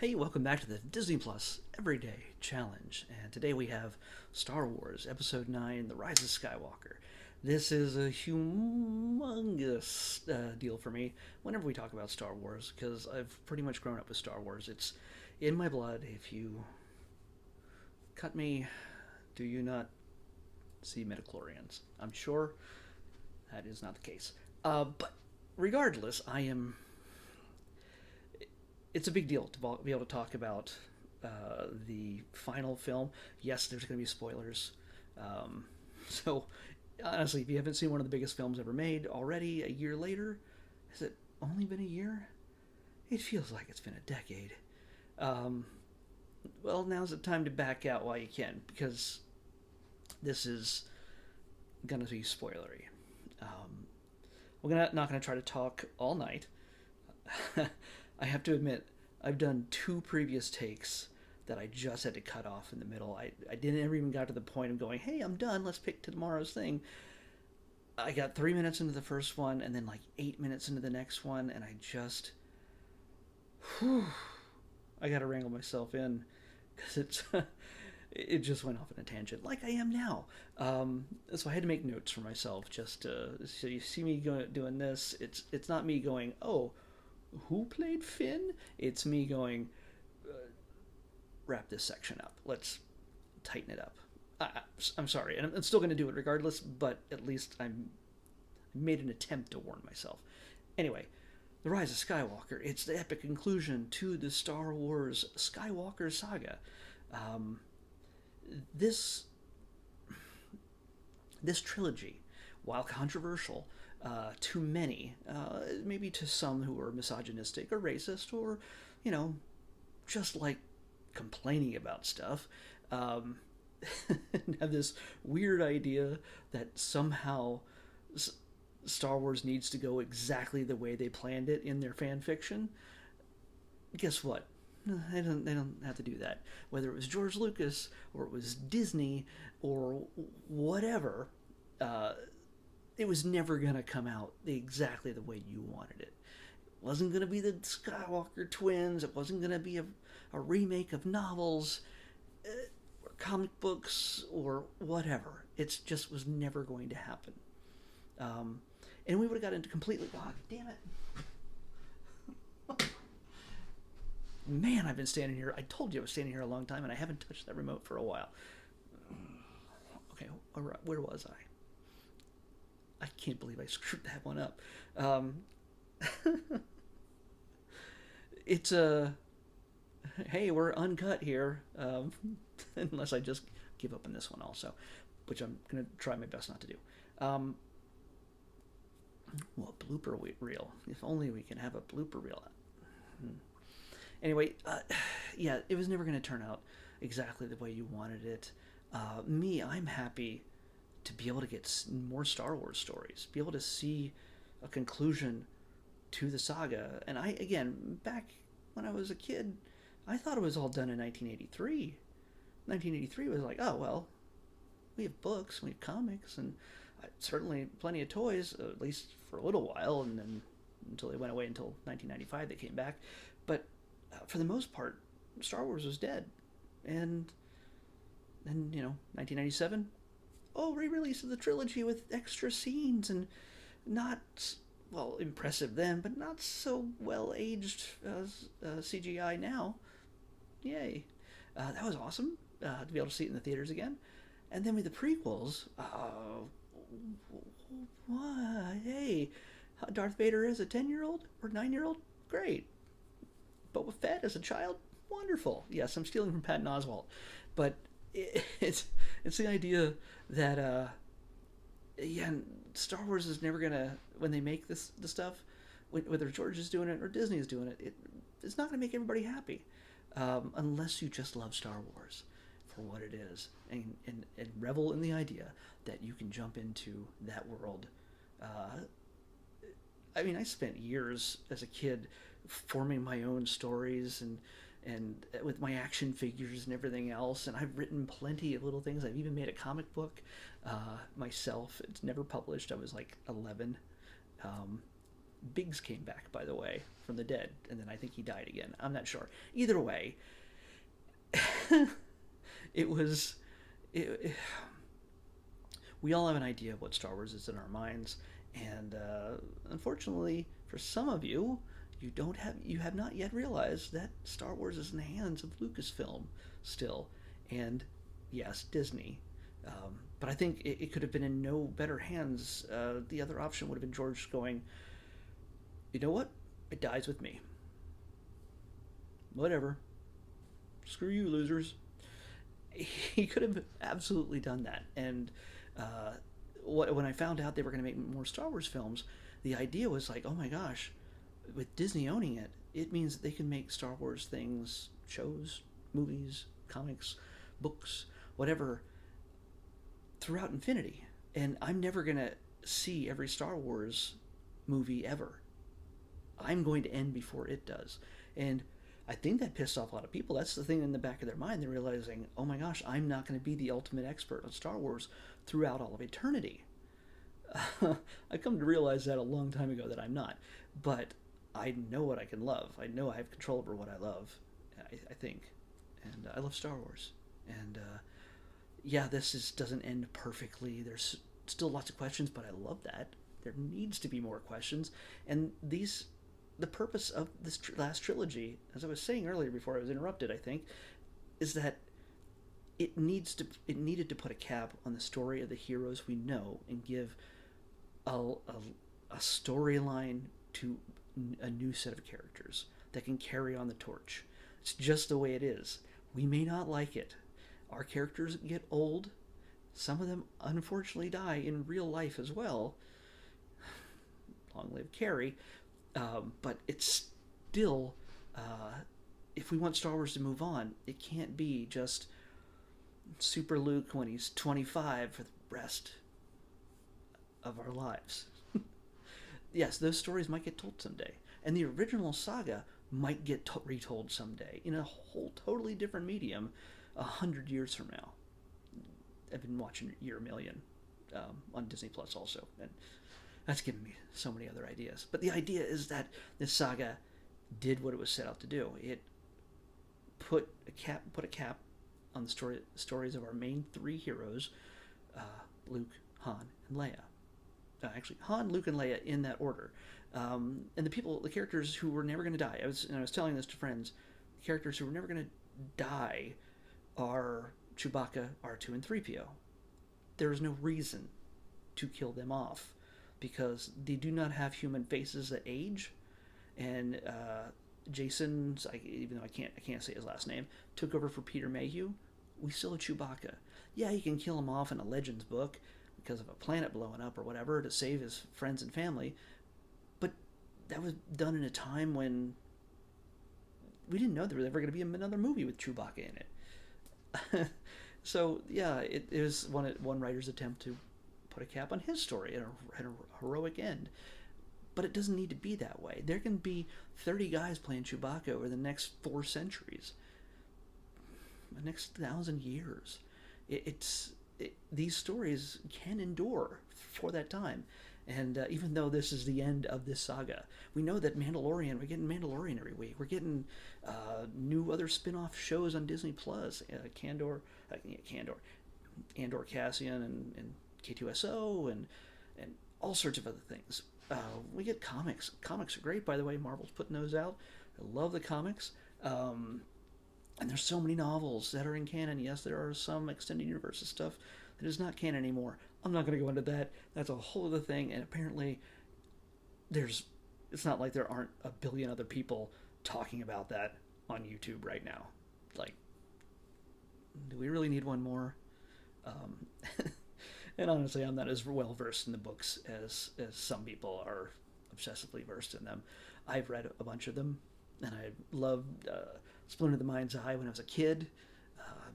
Hey, welcome back to the Disney Plus Everyday Challenge. And today we have Star Wars Episode 9 The Rise of Skywalker. This is a humongous deal for me whenever we talk about Star Wars, because I've pretty much grown up with Star Wars. It's in my blood. If you cut me, do you not see midichlorians? I'm sure that is not the case. But regardless, it's a big deal to be able to talk about the final film. Yes, there's going to be spoilers. So, honestly, if you haven't seen one of the biggest films ever made already, a year later, has it only been a year? It feels like it's been a decade. Um, well, now's the time to back out while you can, because this is going to be spoilery. Um, not going to try to talk all night. I have to admit, I've done two previous takes that I just had to cut off in the middle. I didn't ever even got to the point of going, hey, I'm done, let's pick tomorrow's thing. I got 3 minutes into the first one and then like 8 minutes into the next one, and I got to wrangle myself in because it just went off on a tangent, like I am now. So I had to make notes for myself, so you see me doing this. It's not me going, oh, who played Finn? It's me going, wrap this section up. Let's tighten it up. I'm sorry, and I'm still going to do it regardless, but at least I made an attempt to warn myself. Anyway, The Rise of Skywalker. It's the epic conclusion to the Star Wars Skywalker saga. Um, this this trilogy, while controversial, to many, maybe to some who are misogynistic or racist or, you know, just like complaining about stuff, um, have this weird idea that somehow Star Wars needs to go exactly the way they planned it in their fan fiction. Guess what? They don't have to do that. Whether it was George Lucas or it was Disney or whatever, it was never going to come out exactly the way you wanted it. It wasn't going to be the Skywalker twins. It wasn't going to be a remake of novels or comic books or whatever. It just was never going to happen. And we would have got into completely... God damn it. Man, I've been standing here. I told you I was standing here a long time, and I haven't touched that remote for a while. Okay, where was I? I can't believe I screwed that one up. It's a... Hey, we're uncut here. Unless I just give up on this one also, which I'm going to try my best not to do. Well, blooper reel. If only we can have a blooper reel. Anyway, yeah, it was never going to turn out exactly the way you wanted it. I'm happy to be able to get more Star Wars stories, be able to see a conclusion to the saga. And again, back when I was a kid, I thought it was all done in 1983. 1983 was like, oh, well, we have books, we have comics, and certainly plenty of toys, at least for a little while, and then until they went away until 1995 they came back. But for the most part, Star Wars was dead. And then, 1997, re-release of the trilogy with extra scenes and not, well, impressive then, but not so well-aged CGI now. Yay. That was awesome to be able to see it in the theaters again. And then with the prequels, hey, Darth Vader as a 10-year-old or 9-year-old? Great. Boba Fett as a child? Wonderful. Yes, I'm stealing from Patton Oswalt. But it's the idea that Star Wars is never gonna, when they make the stuff, whether George is doing it or Disney is doing it, it's not gonna make everybody happy, unless you just love Star Wars for what it is and revel in the idea that you can jump into that world. I spent years as a kid forming my own stories and with my action figures and everything else, and I've written plenty of little things. I've even made a comic book myself. It's never published. I was like 11. Biggs came back, by the way, from the dead, and then I think he died again. I'm not sure. Either way, it was. We all have an idea of what Star Wars is in our minds, and unfortunately, for some of you, you have not yet realized that Star Wars is in the hands of Lucasfilm still, and yes, Disney. But I think it could have been in no better hands. The other option would have been George going, you know what? It dies with me. Whatever. Screw you, losers. He could have absolutely done that. And when I found out they were going to make more Star Wars films, the idea was like, oh my gosh, with Disney owning it, it means that they can make Star Wars things, shows, movies, comics, books, whatever, throughout infinity. And I'm never going to see every Star Wars movie ever. I'm going to end before it does. And I think that pissed off a lot of people. That's the thing in the back of their mind. They're realizing, oh my gosh, I'm not going to be the ultimate expert on Star Wars throughout all of eternity. I come to realize that a long time ago that I'm not. But I know what I can love. I know I have control over what I love, I think. And I love Star Wars. And yeah, doesn't end perfectly. There's still lots of questions, but I love that. There needs to be more questions. And the purpose of this last trilogy, as I was saying earlier before I was interrupted, I think, is that it needed to put a cap on the story of the heroes we know and give a storyline to a new set of characters that can carry on the torch. It's just the way it is. We may not like it. Our characters get old. Some of them unfortunately die in real life as well. Long live Carrie. But it's still, if we want Star Wars to move on, it can't be just Super Luke when he's 25 for the rest of our lives. Yes, those stories might get told someday. And the original saga might get retold someday in a whole totally different medium 100 years from now. I've been watching Year a Million on Disney Plus also, and that's given me so many other ideas. But the idea is that this saga did what it was set out to do. It put a cap on the stories of our main three heroes, Luke, Han, and Leia. Actually, Han, Luke, and Leia in that order. And the characters who were never going to die. I was telling this to friends. The characters who were never going to die are Chewbacca, R2, and 3PO. There is no reason to kill them off, because they do not have human faces that age, and Jason's, even though I can't say his last name, took over for Peter Mayhew. We still have Chewbacca. Yeah, you can kill him off in a Legends book because of a planet blowing up or whatever to save his friends and family, but that was done in a time when we didn't know there was ever going to be another movie with Chewbacca in it. So yeah, it was one writer's attempt to put a cap on his story and a heroic end. But it doesn't need to be that way. There can be 30 guys playing Chewbacca over the next 4 centuries, the next 1,000 years. These stories can endure for that time. And even though this is the end of this saga, we know that we're getting Mandalorian every week. We're getting new other spin-off shows on Disney Plus, Andor Cassian and K2SO and all sorts of other things. We get comics. Comics are great, by the way. Marvel's putting those out. I love the comics. And there's so many novels that are in canon. Yes, there are some extended universe stuff that is not canon anymore. I'm not going to go into that. That's a whole other thing. And apparently, it's not like there aren't a billion other people talking about that on YouTube right now. Like, do we really need one more? And honestly, I'm not as well versed in the books as some people are obsessively versed in them. I've read a bunch of them, and I loved Splinter of the Mind's Eye when I was a kid,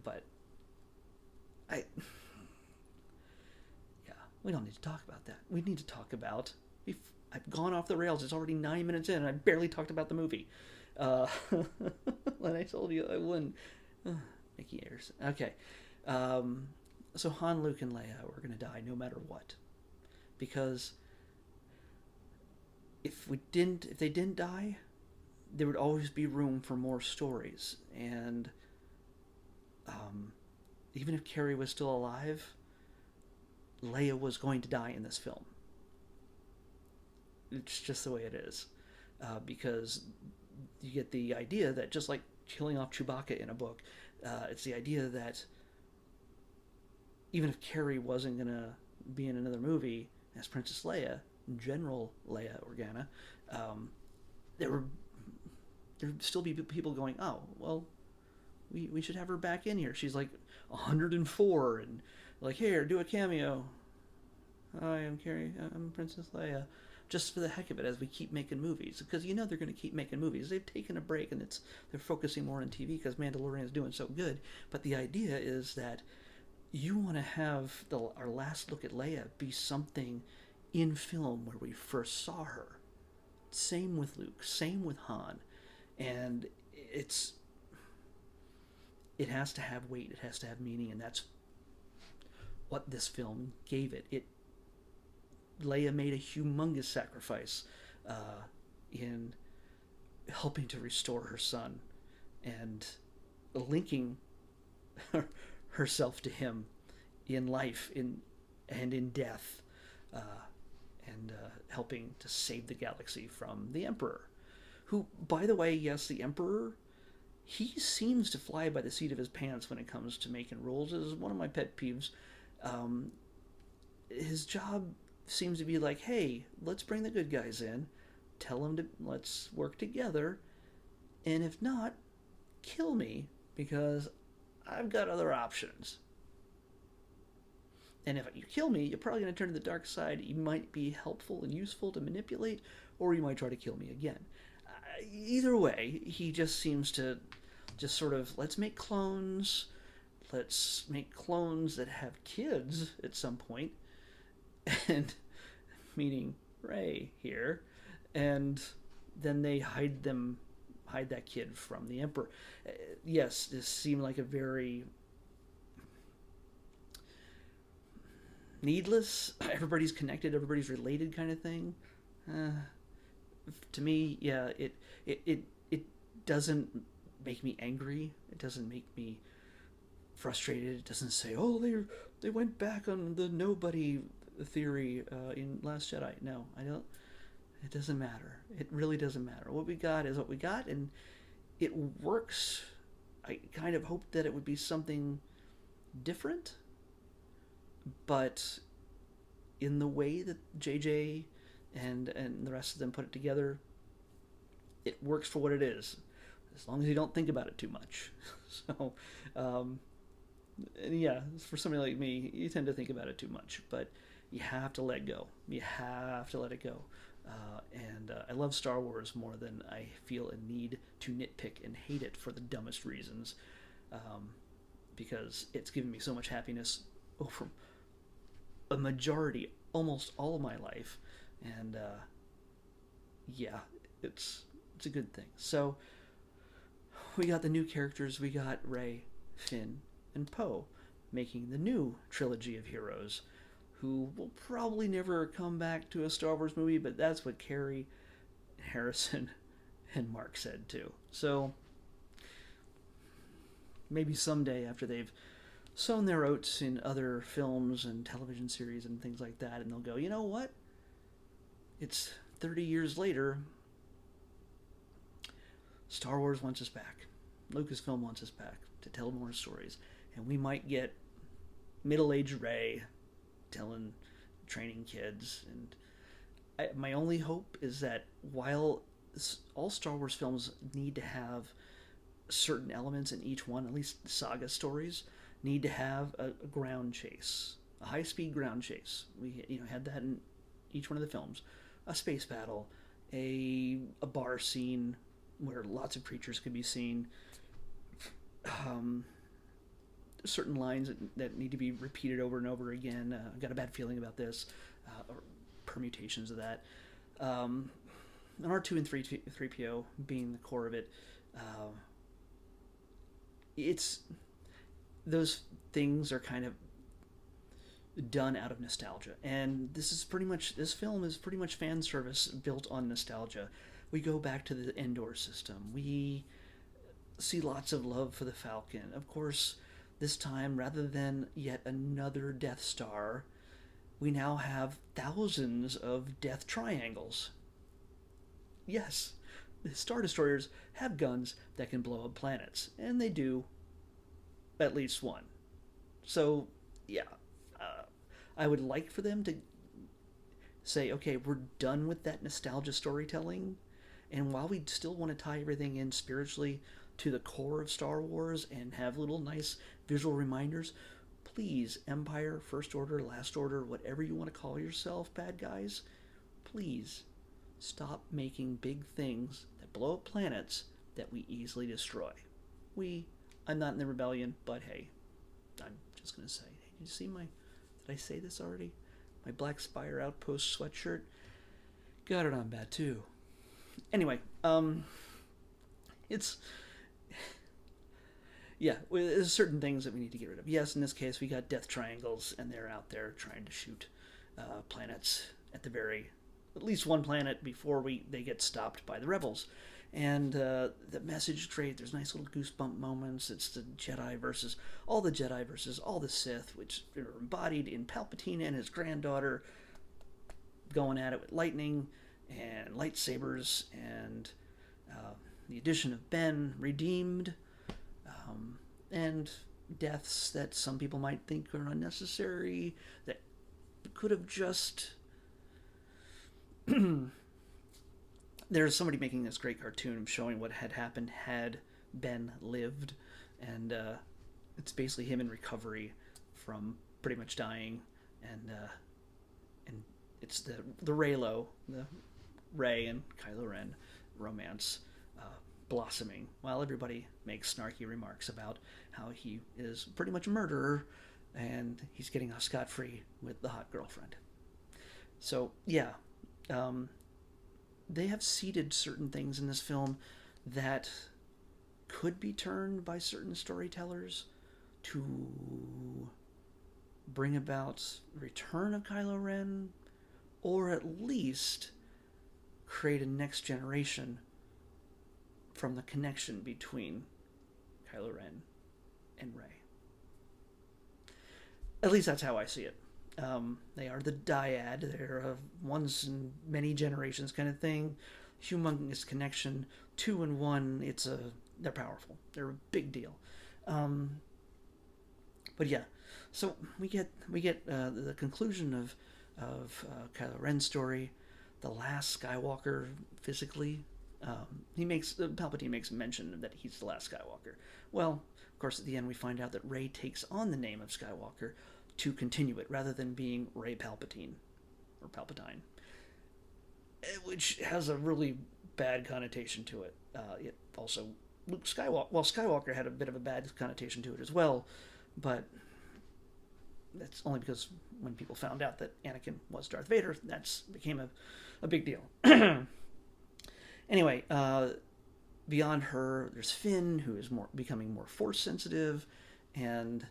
but we don't need to talk about that. We need to talk about... I've gone off the rails. It's already 9 minutes in, and I barely talked about the movie. When I told you I wouldn't. Mickey Ayers. Okay. So Han, Luke, and Leia were going to die no matter what. Because if they didn't die, there would always be room for more stories. And um, even if Carrie was still alive, Leia was going to die in this film. It's just the way it is. Because you get the idea that just like killing off Chewbacca in a book, it's the idea that even if Carrie wasn't going to be in another movie as Princess Leia, General Leia Organa, there were there'd still be people going, oh, well, we should have her back in here. She's like 104 and like, here, do a cameo. Hi, I'm Carrie. I'm Princess Leia. Just for the heck of it, as we keep making movies, because you know they're going to keep making movies. They've taken a break, and they're focusing more on TV because Mandalorian is doing so good. But the idea is that you want to have our last look at Leia be something in film where we first saw her. Same with Luke. Same with Han, and it has to have weight. It has to have meaning, and that's what this film gave it. Leia made a humongous sacrifice in helping to restore her son and linking herself to him in life and in death, and helping to save the galaxy from the Emperor, who, by the way, yes, the Emperor, he seems to fly by the seat of his pants when it comes to making rules. This is one of my pet peeves. His job seems to be like, hey, let's bring the good guys in, tell them to let's work together, and if not, kill me because I've got other options. And if you kill me, you're probably going to turn to the dark side. You might be helpful and useful to manipulate, or you might try to kill me again. Either way, he just seems to just sort of, let's make clones that have kids at some point, and meaning Rey here, and then they hide that kid from the Emperor. Yes, this seemed like a very needless, everybody's connected, everybody's related kind of thing. To me, yeah, it doesn't make me angry. It doesn't make me frustrated. It doesn't say, oh, they went back on the nobody theory in Last Jedi. No, I don't. It doesn't matter. It really doesn't matter. What we got is what we got, and it works. I kind of hoped that it would be something different, but in the way that JJ and the rest of them put it together, it works for what it is, as long as you don't think about it too much. So, and yeah, for somebody like me, you tend to think about it too much, but you have to let go. You have to let it go. And I love Star Wars more than I feel a need to nitpick and hate it for the dumbest reasons, because it's given me so much happiness over a majority, almost all of my life, and yeah, it's a good thing. So we got the new characters. We got Rey, Finn, and Poe making the new trilogy of heroes, who will probably never come back to a Star Wars movie, but that's what Carrie, Harrison, and Mark said too. So maybe someday, after they've sown their oats in other films and television series and things like that, and they'll go, you know what? It's 30 years later. Star Wars wants us back. Lucasfilm wants us back to tell more stories. And we might get middle-aged Rey training kids. And my only hope is that while all Star Wars films need to have certain elements in each one, at least saga stories, need to have a ground chase, a high-speed ground chase. We had that in each one of the films. A space battle, a bar scene where lots of creatures could be seen, certain lines that need to be repeated over and over again. I've got a bad feeling about this, or permutations of that. And R2 and 3PO being the core of it. It's those things are kind of done out of nostalgia. And this film is pretty much fan service built on nostalgia. We go back to the Endor system. We see lots of love for the Falcon. Of course, this time, rather than yet another Death Star, we now have thousands of Death Triangles. Yes, the Star Destroyers have guns that can blow up planets, and they do at least one. So, yeah, I would like for them to say, okay, we're done with that nostalgia storytelling, and while we still want to tie everything in spiritually to the core of Star Wars and have little nice visual reminders, please, Empire, First Order, Last Order, whatever you want to call yourself, bad guys, please stop making big things that blow up planets that we easily destroy. I'm not in the rebellion, but hey, I'm just going to say, hey, did you see did I say this already? My Black Spire Outpost sweatshirt? Got it on bad too. Anyway, it's, yeah, there's certain things that we need to get rid of. Yes, in this case, we got death triangles, and they're out there trying to shoot planets at least one planet before they get stopped by the rebels. And the message is great. There's nice little goosebump moments. It's the Jedi versus all the Sith, which are embodied in Palpatine and his granddaughter going at it with lightning and lightsabers, and the addition of Ben redeemed, and deaths that some people might think are unnecessary, that could have just... There's somebody making this great cartoon showing what had happened had Ben lived, and it's basically him in recovery from pretty much dying, and it's the the Rey and Kylo Ren romance blossoming, while everybody makes snarky remarks about how he is pretty much a murderer, and he's getting off scot-free with the hot girlfriend. So yeah. They have seeded certain things in this film that could be turned by certain storytellers to bring about return of Kylo Ren, or at least create a next generation from the connection between Kylo Ren and Rey. At least that's how I see it. They are the dyad. They're a once in many generations kind of thing. Humongous connection. 2 and 1. They're powerful. They're a big deal. But yeah, so we get the conclusion of Kylo Ren's story. The last Skywalker physically. Palpatine makes mention that he's the last Skywalker. Well, of course, at the end we find out that Rey takes on the name of Skywalker to continue it, rather than being Rey Palpatine, or Palpatine, which has a really bad connotation to it. It also, Skywalker had a bit of a bad connotation to it as well, but that's only because when people found out that Anakin was Darth Vader, that became a big deal. Anyway, beyond her, there's Finn, who is becoming more force sensitive, and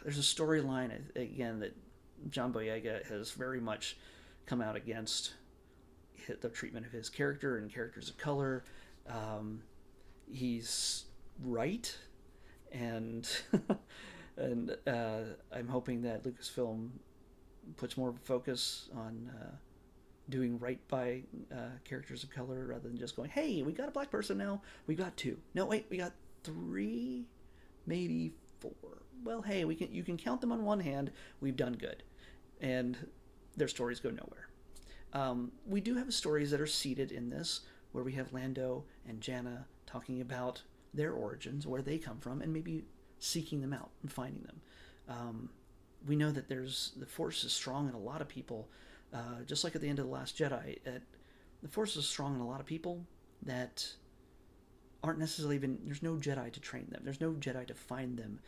there's a storyline, again, that John Boyega has very much come out against the treatment of his character and characters of color. He's right, and and I'm hoping that Lucasfilm puts more focus on doing right by characters of color, rather than just going, hey, we got a black person now, we got 2. No, wait, we got 3, maybe 4. Well, hey, you can count them on one hand. We've done good, and their stories go nowhere. We do have stories that are seated in this, where we have Lando and Janna talking about their origins, where they come from, and maybe seeking them out and finding them. We know that the Force is strong in a lot of people, just like at the end of The Last Jedi. The Force is strong in a lot of people that aren't necessarily there's no Jedi to train them. There's no Jedi to find them.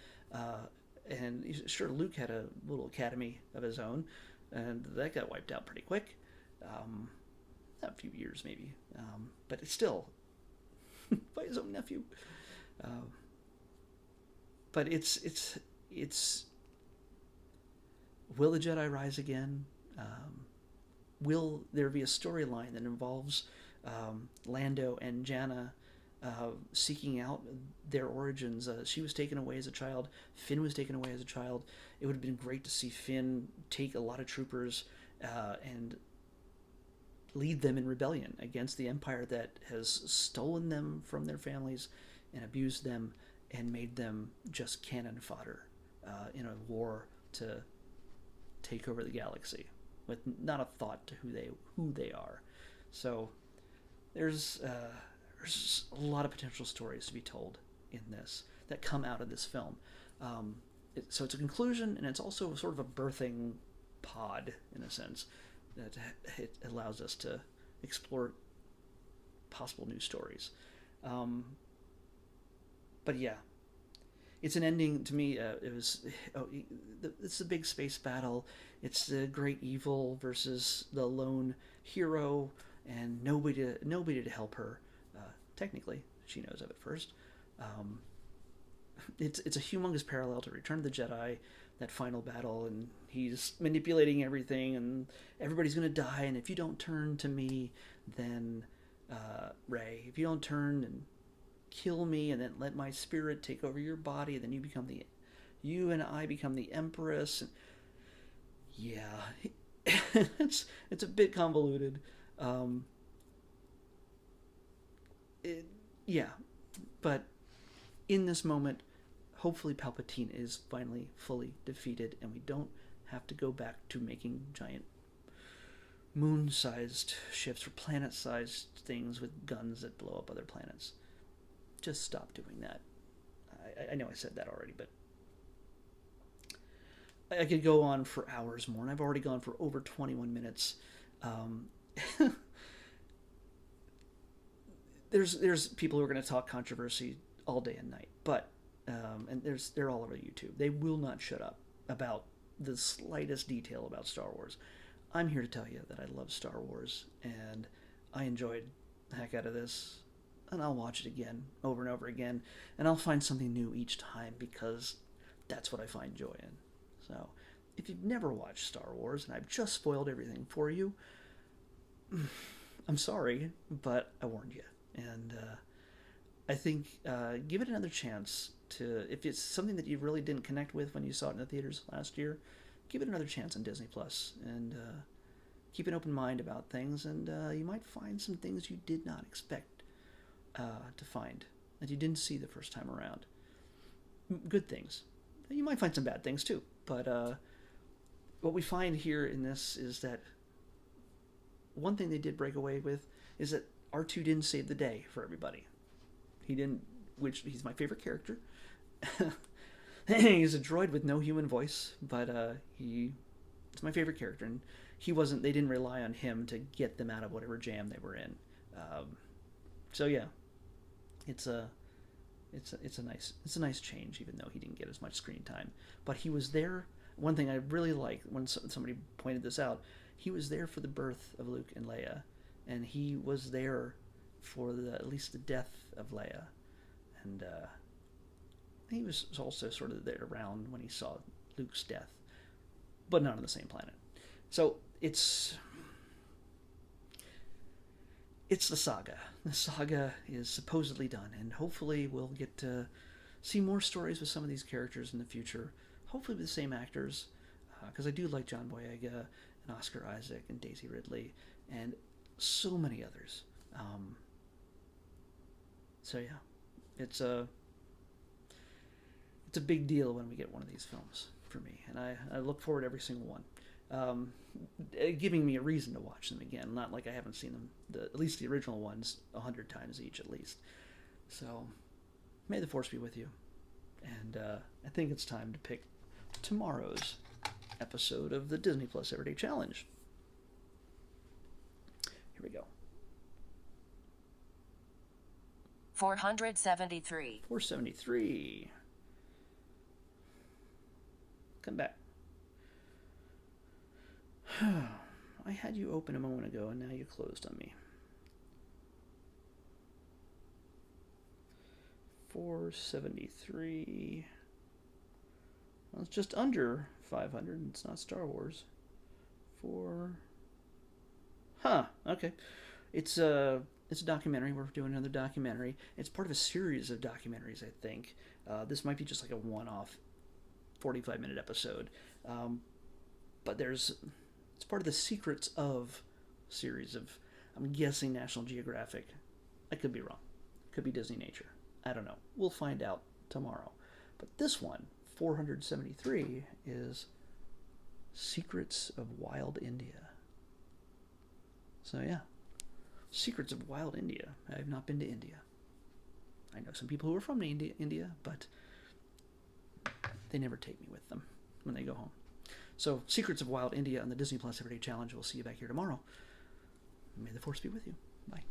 And sure, Luke had a little academy of his own, and that got wiped out pretty quick. A few years maybe, but it's still by his own nephew. But it's Will the Jedi rise again? Will there be a storyline that involves Lando and Janna seeking out their origins? She was taken away as a child. Finn was taken away as a child. It would have been great to see Finn take a lot of troopers and lead them in rebellion against the Empire that has stolen them from their families and abused them and made them just cannon fodder in a war to take over the galaxy with not a thought to who they are. So there's a lot of potential stories to be told in this that come out of this film. So it's a conclusion, and it's also sort of a birthing pod in a sense that it allows us to explore possible new stories. But yeah, it's an ending to me. It's the big space battle. It's the great evil versus the lone hero, and nobody to help her. Technically, she knows of it first. It's a humongous parallel to Return of the Jedi, that final battle, and he's manipulating everything, and everybody's gonna die. And if you don't turn to me, then Rey, if you don't turn and kill me, and then let my spirit take over your body, then you and I become the Empress. And yeah, it's a bit convoluted. Yeah, but in this moment, hopefully Palpatine is finally fully defeated, and we don't have to go back to making giant moon-sized ships or planet-sized things with guns that blow up other planets. Just stop doing that. I know I said that already, but I could go on for hours more, and I've already gone for over 21 minutes. There's people who are going to talk controversy all day and night, but and they're all over YouTube. They will not shut up about the slightest detail about Star Wars. I'm here to tell you that I love Star Wars, and I enjoyed the heck out of this, and I'll watch it again, over and over again, and I'll find something new each time, because that's what I find joy in. So, if you've never watched Star Wars, and I've just spoiled everything for you, I'm sorry, but I warned you. And I think give it another chance to, if it's something that you really didn't connect with when you saw it in the theaters last year, give it another chance on Disney Plus, and keep an open mind about things, and you might find some things you did not expect to find, that you didn't see the first time around. Good things. You might find some bad things too, but what we find here in this is that one thing they did break away with is that R2 didn't save the day for everybody. He didn't, which he's my favorite character. He's a droid with no human voice, but it's my favorite character, and they didn't rely on him to get them out of whatever jam they were in. So yeah, it's a nice change, even though he didn't get as much screen time. But he was there. One thing I really like, when somebody pointed this out, he was there for the birth of Luke and Leia, and he was there for at least the death of Leia, and he was also sort of there around when he saw Luke's death, but not on the same planet. So it's the saga. The saga is supposedly done, and hopefully we'll get to see more stories with some of these characters in the future, hopefully with the same actors, because I do like John Boyega and Oscar Isaac and Daisy Ridley and so many others. So yeah, it's a big deal when we get one of these films for me, and I look forward to every single one, giving me a reason to watch them again. Not like I haven't seen them, at least the original ones, 100 times each at least. So may the Force be with you, and I think it's time to pick tomorrow's episode of the Disney Plus Everyday Challenge. Here we go. 473. 473. Come back. I had you open a moment ago, and now you closed on me. 473. Well, it's just under 500. It's not Star Wars. For... Huh, okay. It's a documentary. We're doing another documentary. It's part of a series of documentaries, I think. This might be just like a one-off 45-minute episode. But it's part of the Secrets of series of, I'm guessing, National Geographic. I could be wrong. Could be Disney Nature. I don't know. We'll find out tomorrow. But this one, 473, is Secrets of Wild India. So yeah, Secrets of Wild India. I have not been to India. I know some people who are from India, but they never take me with them when they go home. So Secrets of Wild India on the Disney Plus Everyday Challenge. We'll see you back here tomorrow. May the Force be with you. Bye.